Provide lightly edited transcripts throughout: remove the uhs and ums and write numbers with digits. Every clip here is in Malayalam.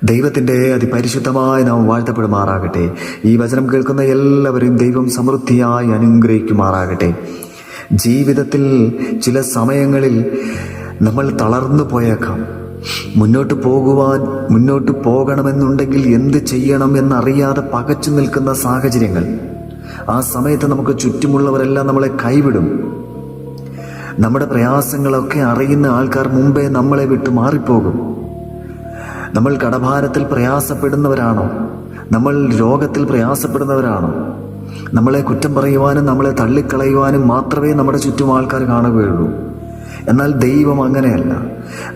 ദൈവത്തിൻ്റെ അതിപരിശുദ്ധമായ നാം വാഴ്ത്തപ്പെടുമാറാകട്ടെ. ഈ വചനം കേൾക്കുന്ന എല്ലാവരെയും ദൈവം സമൃദ്ധിയായി അനുഗ്രഹിക്കുമാറാകട്ടെ. ജീവിതത്തിൽ ചില സമയങ്ങളിൽ നമ്മൾ തളർന്നു പോയേക്കാം. മുന്നോട്ട് പോകണമെന്നുണ്ടെങ്കിൽ എന്ത് ചെയ്യണം എന്നറിയാതെ പകച്ചു നിൽക്കുന്ന സാഹചര്യങ്ങൾ. ആ സമയത്ത് നമുക്ക് ചുറ്റുമുള്ളവരെല്ലാം നമ്മളെ കൈവിടും. നമ്മുടെ പ്രയാസങ്ങളൊക്കെ അറിയുന്ന ആൾക്കാർ മുമ്പേ നമ്മളെ വിട്ടു മാറിപ്പോകും. നമ്മൾ കടഭാരത്തിൽ പ്രയാസപ്പെടുന്നവരാണോ? നമ്മൾ രോഗത്തിൽ പ്രയാസപ്പെടുന്നവരാണോ? നമ്മളെ കുറ്റം പറയുവാനും നമ്മളെ തള്ളിക്കളയുവാനും മാത്രമേ നമ്മുടെ ചുറ്റും ആൾക്കാർ കാണുകയുള്ളൂ. എന്നാൽ ദൈവം അങ്ങനെയല്ല.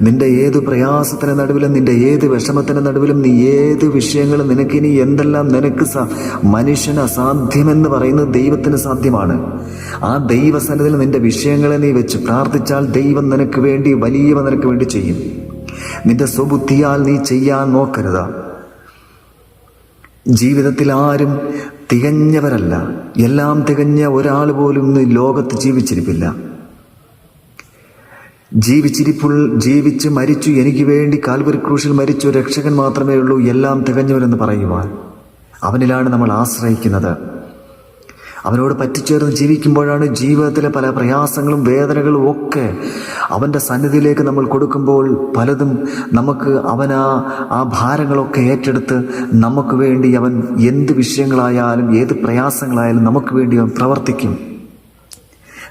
നിന്റെ ഏത് പ്രയാസത്തിന് നടുവിലും, നിന്റെ ഏത് വിഷമത്തിന് നടുവിലും, നീ ഏത് വിഷയങ്ങളും, നിനക്കിനി എന്തെല്ലാം നിനക്ക് മനുഷ്യന് അസാധ്യമെന്ന് പറയുന്നത് ദൈവത്തിന് സാധ്യമാണ്. ആ ദൈവസന്നിധിയിൽ നിന്റെ വിഷയങ്ങളെ നീ വെച്ച് പ്രാർത്ഥിച്ചാൽ ദൈവം നിനക്ക് വേണ്ടി വലിയവ നിനക്ക് വേണ്ടി ചെയ്യും. നിന്റെ സ്വബുദ്ധിയാൽ നീ ചെയ്യാൻ നോക്കരുത്. ജീവിതത്തിൽ ആരും തികഞ്ഞവരല്ല. എല്ലാം തികഞ്ഞ ഒരാൾ പോലും ഇന്ന് ലോകത്ത് ജീവിച്ചിരിപ്പില്ല. ജീവിച്ച് മരിച്ചു, എനിക്ക് വേണ്ടി കാൽവരി ക്രൂശിൽ മരിച്ചു രക്ഷകൻ മാത്രമേ ഉള്ളൂ എല്ലാം തികഞ്ഞവരെന്ന് പറയുവാൻ. അവനിലാണ് നമ്മൾ ആശ്രയിക്കുന്നത്. അവനോട് പറ്റിച്ചേർന്ന് ജീവിക്കുമ്പോഴാണ് ജീവിതത്തിലെ പല പ്രയാസങ്ങളും വേദനകളും ഒക്കെ അവൻ്റെ സന്നിധിയിലേക്ക് നമ്മൾ കൊടുക്കുമ്പോൾ പലതും നമുക്ക് അവൻ ആ ഭാരങ്ങളൊക്കെ ഏറ്റെടുത്ത് നമുക്ക് വേണ്ടി അവൻ എന്ത് വിഷയങ്ങളായാലും ഏത് പ്രയാസങ്ങളായാലും നമുക്ക് വേണ്ടി അവൻ പ്രവർത്തിക്കും.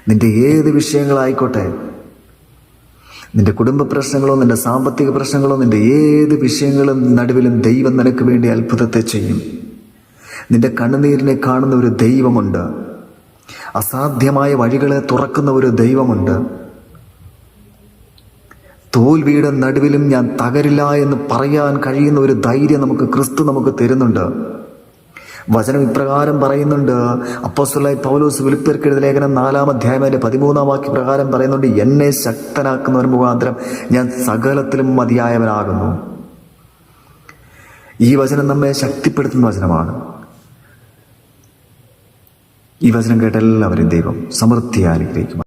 നിന്റെ ഏത് വിഷയങ്ങളായിക്കോട്ടെ, നിന്റെ കുടുംബ പ്രശ്നങ്ങളോ നിന്റെ സാമ്പത്തിക പ്രശ്നങ്ങളോ, നിന്റെ ഏത് വിഷയങ്ങളും നടുവിലും ദൈവം നിനക്ക് വേണ്ടി അത്ഭുതത്തെ ചെയ്യും. നിന്റെ കണ്ണുനീരിനെ കാണുന്ന ഒരു ദൈവമുണ്ട്. അസാധ്യമായ വഴികളെ തുറക്കുന്ന ഒരു ദൈവമുണ്ട്. തോൽവിയുടെ നടുവിലും ഞാൻ തകരില്ല എന്ന് പറയാൻ കഴിയുന്ന ഒരു ധൈര്യം ക്രിസ്തു നമുക്ക് തരുന്നുണ്ട്. വചനം ഇപ്രകാരം പറയുന്നുണ്ട്. അപ്പോസ്തലനായ പൗലോസ് ഫിലിപ്പിയർക്ക് എഴുതിയ ലേഖനം 4-ാം അധ്യായം 13-ാം വാക്യ പ്രകാരം പറയുന്നുണ്ട്, എന്നെ ശക്തനാക്കുന്നവൻ മുഖാന്തരം ഞാൻ സകലത്തിലും മതിയായവനാകുന്നു. ഈ വചനം നമ്മെ ശക്തിപ്പെടുത്തുന്ന വചനമാണ്. ഈ വചനം കേട്ട എല്ലാവരും ദൈവം സമൃദ്ധിയായി അനുഗ്രഹിക്കും.